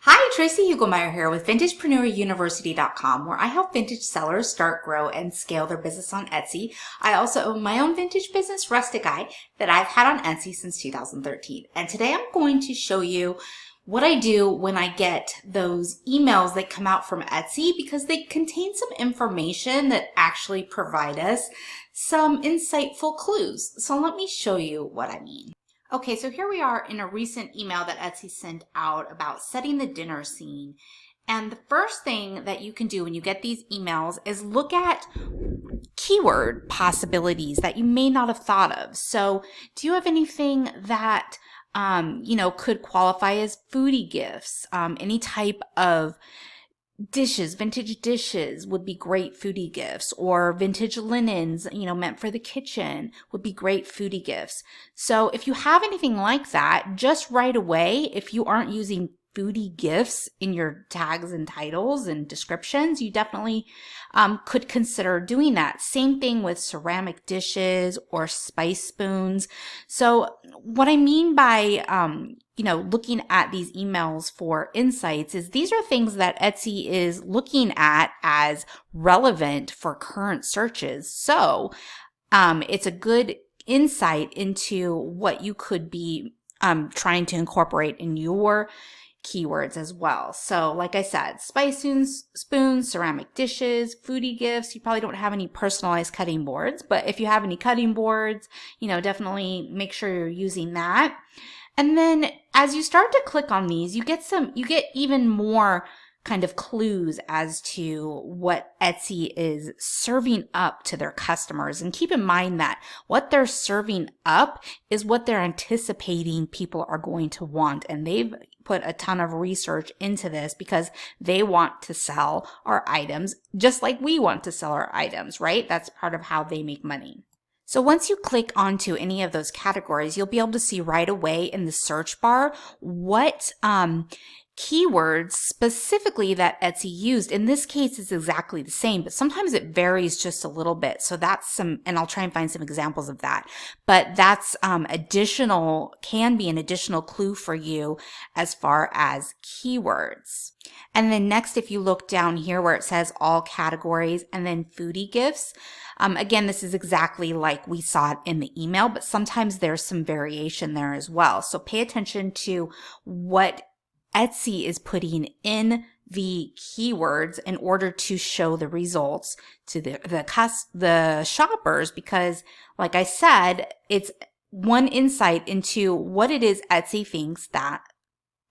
Hi, Tracy Hugelmeyer here with VintagepreneurUniversity.com, where I help vintage sellers start, grow, and scale their business on Etsy. I also own my own vintage business, Rustic Eye, that I've had on Etsy since 2013. And today I'm going to show you what I do when I get those emails that come out from Etsy because they contain some information that actually provide us some insightful clues. So let me show you what I mean. Okay, so here we are in a recent email that Etsy sent out about setting the dinner scene. And the first thing that you can do when you get these emails is look at keyword possibilities that you may not have thought of. So do you have anything that could qualify as foodie gifts? Any type of dishes, vintage dishes would be great foodie gifts, or vintage linens, meant for the kitchen would be great foodie gifts. So if you have anything like that, just right away, if you aren't using foodie gifts in your tags and titles and descriptions, you definitely could consider doing that. Same thing with ceramic dishes or spice spoons. So what I mean by looking at these emails for insights is these are things that Etsy is looking at as relevant for current searches. So it's a good insight into what you could be trying to incorporate in your keywords as well. So like I said, spice spoons, ceramic dishes, foodie gifts. You probably don't have any personalized cutting boards, but if you have any cutting boards, definitely make sure you're using that. And then as you start to click on these, you get even more kind of clues as to what Etsy is serving up to their customers. And keep in mind that what they're serving up is what they're anticipating people are going to want. And they've put a ton of research into this because they want to sell our items just like we want to sell our items, right? That's part of how they make money. So once you click onto any of those categories, you'll be able to see right away in the search bar what keywords specifically that Etsy used. In this case, it's exactly the same, but sometimes it varies just a little bit. So that's and I'll try and find some examples of that. But that's can be an additional clue for you as far as keywords. And then next, if you look down here where it says all categories and then foodie gifts, again, this is exactly like we saw it in the email, but sometimes there's some variation there as well. So pay attention to what Etsy is putting in the keywords in order to show the results to the shoppers, because like I said, it's one insight into what it is Etsy thinks that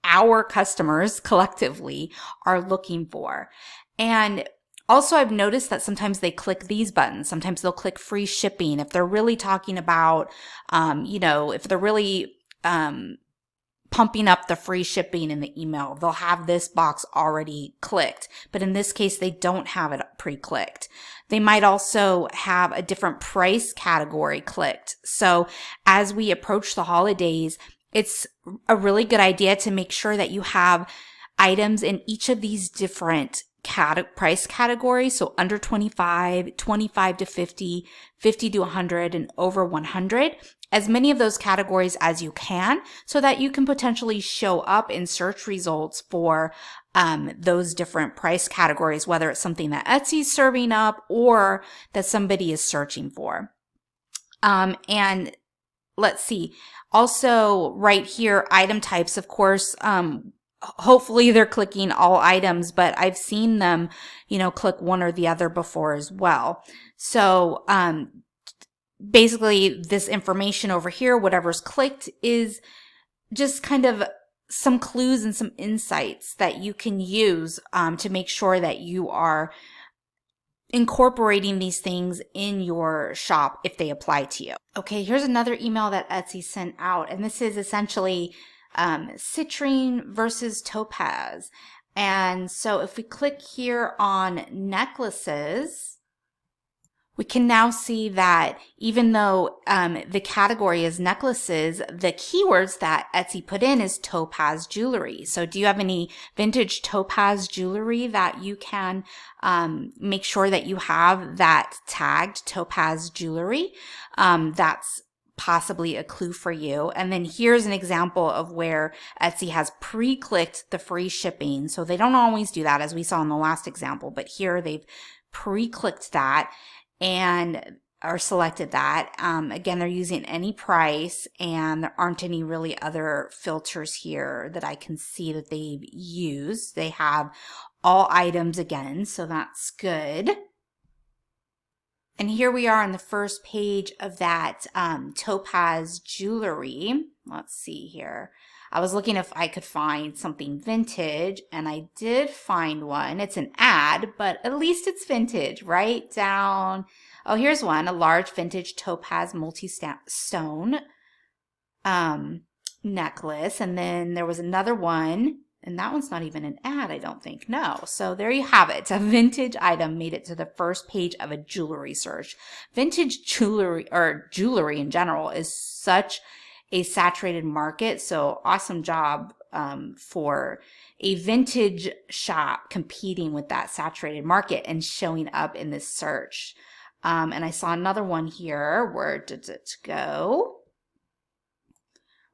our customers collectively are looking for. And also, I've noticed that sometimes they click these buttons. Sometimes they'll click free shipping. If they're really talking about, if they're really pumping up the free shipping in the email, they'll have this box already clicked. But in this case, they don't have it pre-clicked. They might also have a different price category clicked. So as we approach the holidays, it's a really good idea to make sure that you have items in each of these different price categories. So under 25, 25 to 50, 50 to 100, and over 100. As many of those categories as you can so that you can potentially show up in search results for those different price categories, whether it's something that Etsy's serving up or that somebody is searching for. And let's see. Also right here, item types, of course, hopefully they're clicking all items, but I've seen them, click one or the other before as well. So, basically this information over here, whatever's clicked, is just kind of some clues and some insights that you can use to make sure that you are incorporating these things in your shop if they apply to you. Okay, here's another email that Etsy sent out, and this is essentially citrine versus topaz. And so if we click here on necklaces, we can now see that even though the category is necklaces, the keywords that Etsy put in is topaz jewelry. So do you have any vintage topaz jewelry that you can make sure that you have that tagged topaz jewelry? That's possibly a clue for you. And then here's an example of where Etsy has pre-clicked the free shipping. So they don't always do that, as we saw in the last example, but here they've pre-clicked that and or selected that. Again, they're using any price, and there aren't any really other filters here that I can see that they've used. They have all items again, so that's good. And here we are on the first page of that Topaz jewelry. Let's see here. I was looking if I could find something vintage, and I did find one. It's an ad, but at least it's vintage. Right down. Oh, here's one, a large vintage topaz multi-stone necklace. And then there was another one, and that one's not even an ad, I don't think. No. So there you have it. A vintage item made it to the first page of a jewelry search. Vintage jewelry, or jewelry in general, is such a saturated market. So awesome job for a vintage shop competing with that saturated market and showing up in this search. And I saw another one here. Where did it go?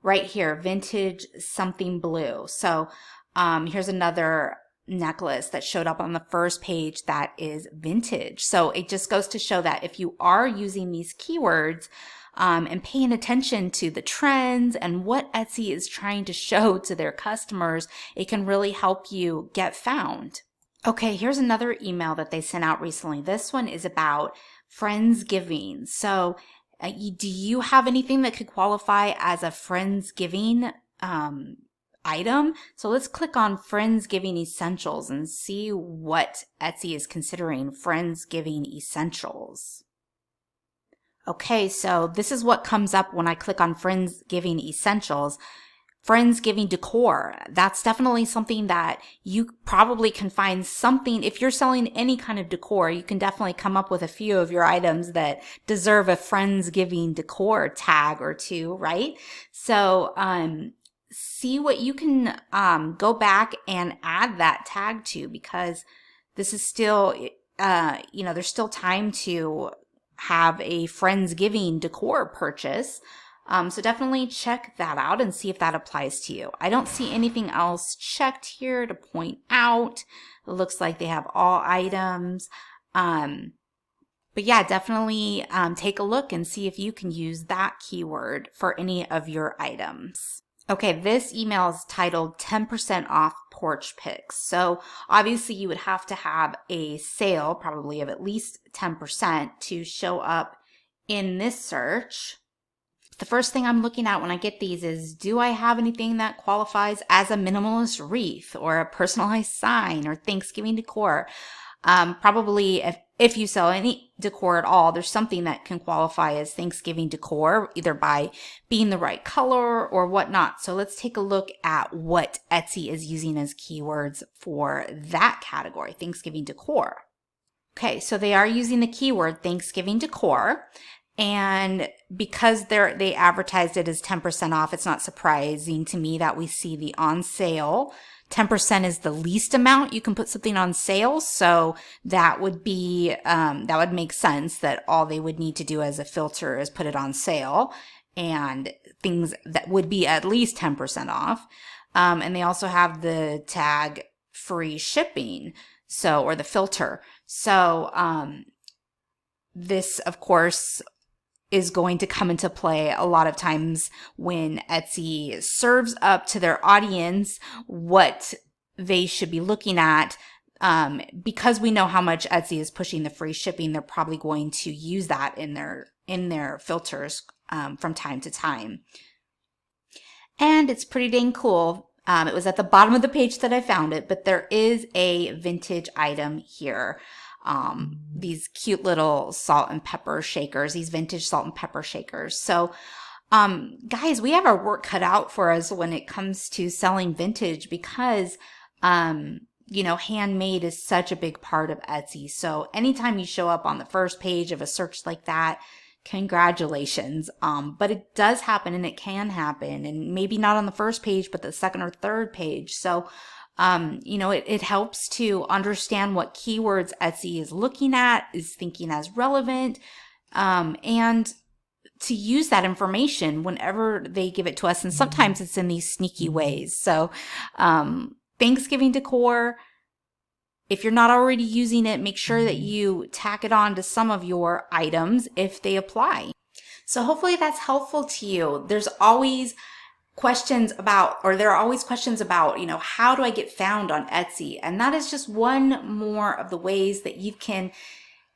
Right here, vintage something blue. So here's another necklace that showed up on the first page that is vintage. So it just goes to show that if you are using these keywords and paying attention to the trends and what Etsy is trying to show to their customers, it can really help you get found. Okay, here's another email that they sent out recently. This one is about Friendsgiving. So do you have anything that could qualify as a Friendsgiving item? So let's click on Friendsgiving Essentials and see what Etsy is considering Friendsgiving Essentials. Okay, so this is what comes up when I click on Friendsgiving Essentials. Friendsgiving decor. That's definitely something that you probably can find something. If you're selling any kind of decor, you can definitely come up with a few of your items that deserve a Friendsgiving decor tag or two, right? So see what you can go back and add that tag to, because this is still, there's still time to have a Friendsgiving decor purchase. So definitely check that out and see if that applies to you. I don't see anything else checked here to point out. It looks like they have all items. But yeah, definitely take a look and see if you can use that keyword for any of your items. Okay, this email is titled 10% off porch picks. So obviously you would have to have a sale, probably of at least 10%, to show up in this search. The first thing I'm looking at when I get these is, do I have anything that qualifies as a minimalist wreath or a personalized sign or Thanksgiving decor? Probably if you sell any decor at all, there's something that can qualify as Thanksgiving decor, either by being the right color or whatnot. So let's take a look at what Etsy is using as keywords for that category, Thanksgiving decor. Okay, so they are using the keyword Thanksgiving decor. And because they advertised it as 10% off, it's not surprising to me that we see the on sale. 10% is the least amount you can put something on sale. So that would be, that would make sense that all they would need to do as a filter is put it on sale, and things that would be at least 10% off. And they also have the tag free shipping. So, or the filter. So, this of course is going to come into play a lot of times when Etsy serves up to their audience what they should be looking at. Because we know how much Etsy is pushing the free shipping, they're probably going to use that in their filters from time to time. And it's pretty dang cool. It was at the bottom of the page that I found it, but there is a vintage item here. These cute little salt and pepper shakers, these vintage salt and pepper shakers. So, guys, we have our work cut out for us when it comes to selling vintage, because, handmade is such a big part of Etsy. So anytime you show up on the first page of a search like that, congratulations. But it does happen, and it can happen, and maybe not on the first page, but the second or third page. So, it helps to understand what keywords Etsy is looking at, is thinking as relevant, and to use that information whenever they give it to us. And sometimes it's in these sneaky ways. So Thanksgiving decor, if you're not already using it, make sure that you tack it on to some of your items if they apply. So hopefully that's helpful to you. There's always questions about, how do I get found on Etsy? And that is just one more of the ways that you can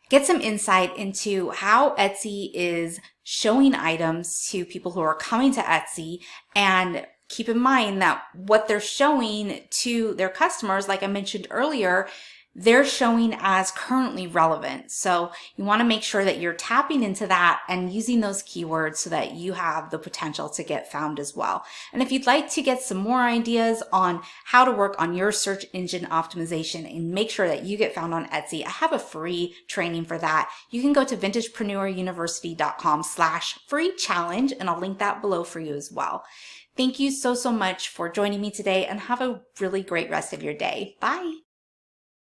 get some insight into how Etsy is showing items to people who are coming to Etsy. And keep in mind that what they're showing to their customers, like I mentioned earlier, they're showing as currently relevant. So you want to make sure that you're tapping into that and using those keywords so that you have the potential to get found as well. And if you'd like to get some more ideas on how to work on your search engine optimization and make sure that you get found on Etsy, I have a free training for that. You can go to vintagepreneuruniversity.com/free challenge, and I'll link that below for you as well. Thank you so much for joining me today, and have a really great rest of your day. Bye.